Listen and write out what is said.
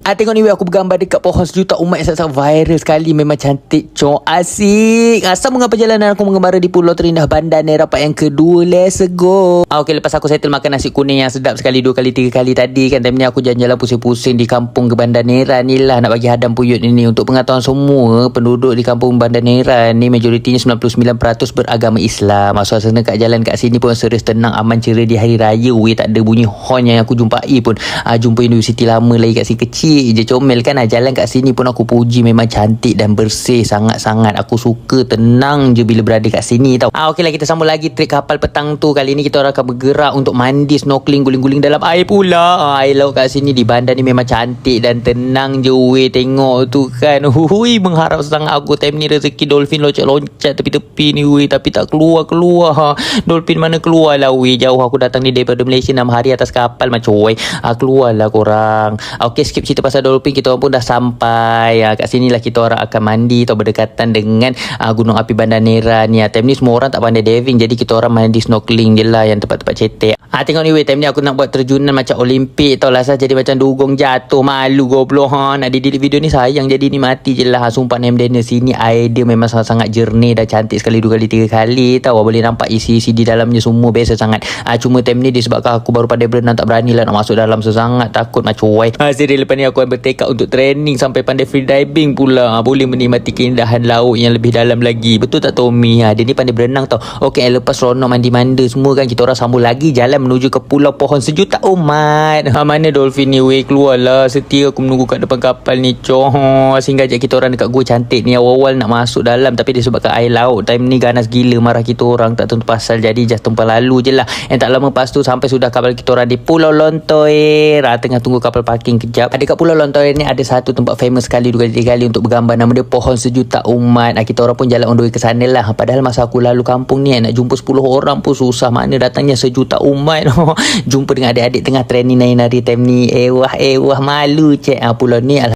Tengok ni aku bergambar dekat pohon sejuta umat yang sangat viral sekali. Memang cantik, cok. Asik. Sambung perjalanan aku mengembara di pulau terindah Banda Neira part yang kedua. Let's go. Okay, lepas aku settle makan nasi kuning yang sedap sekali 2 kali 3 kali tadi kan, time ni aku jalan-jalan pusing-pusing di kampung ke Banda Neira ni lah. Nak bagi hadam puyut ini. Untuk pengetahuan semua, penduduk di kampung Banda Neira ni majoritinya 99% beragama Islam. Suasana kat jalan kat sini pun serius, tenang, aman, ceria di hari raya. Tak ada bunyi horn yang aku jumpai pun. Jumpa universiti lama lagi kat sini kecil je comel kan. Jalan kat sini pun aku puji memang cantik dan bersih sangat-sangat. Aku suka, tenang je bila berada kat sini tau. Okey lah, kita sambung lagi trip kapal petang tu. Kali ni kita orang akan bergerak untuk mandi, snorkeling, guling-guling dalam air pula. Air laut kat sini di bandar ni memang cantik dan tenang je weh. Tengok tu kan. Hui, mengharap sangat aku time ni rezeki dolphin loncat-loncat tepi-tepi ni weh, tapi tak keluar. Dolphin mana keluar lah weh. Jauh aku datang ni daripada Malaysia 6 hari atas kapal macam weh. Keluarlah korang. Okey, skip cerita pasal dolphin. Kita orang pun dah sampai. Kat sini lah kita orang akan mandi atau berdekatan dengan gunung api Banda Neira ni. Time ni semua orang tak pandai diving, jadi kita orang mandi snorkeling je lah yang tempat-tempat cetek. Tengok ni weh, time ni aku nak buat terjunan macam Olimpik tau lah. Jadi macam dugong jatuh. Malu goblok. Nak delete video ni sayang, jadi ni mati je lah. Sumpah Namdana sini air dia memang sangat-sangat jernih dan cantik sekali 2 kali 3 kali tau. Boleh nampak isi-isi di dalamnya semua biasa sangat. Cuma time ni disebabkan aku baru pandai berenang, tak berani lah nak masuk dalam, sangat takut macam weh. Serius, lepas ni aku akan bertekad untuk training sampai pandai free diving pula. Boleh menikmati keindahan laut yang lebih dalam lagi. Betul tak Tommy? Dia ni pandai berenang tau. Okey, lepas seronok mandi-manda semua kan, kita orang sambung lagi jalan menuju ke pulau pohon sejuta umat. Mana dolphin ni weh? Keluarlah. Setia aku menunggu kat depan kapal ni coh. Sehingga ajak kita orang dekat gua cantik ni. Awal-awal nak masuk dalam, tapi disebabkan air laut time ni ganas gila, marah kita orang tak tentu pasal, jadi just tumpah lalu je lah. Tak lama lepas tu sampai sudah kapal kita orang di Pulau Lontoir. Tengah tunggu kapal parking kejap. Dekat Pulau Lontoir ni ada satu tempat famous sekali 2 kali 3 kali untuk bergambar. Nama dia pohon sejuta umat. Kita orang pun jalan on the way ke sana lah. Padahal masa aku lalu kampung ni nak jumpa 10 orang pun susah. Mana datangnya sejuta umat. Jumpa dengan adik-adik tengah training nari-nari time ni. Malu cek. Pulau ni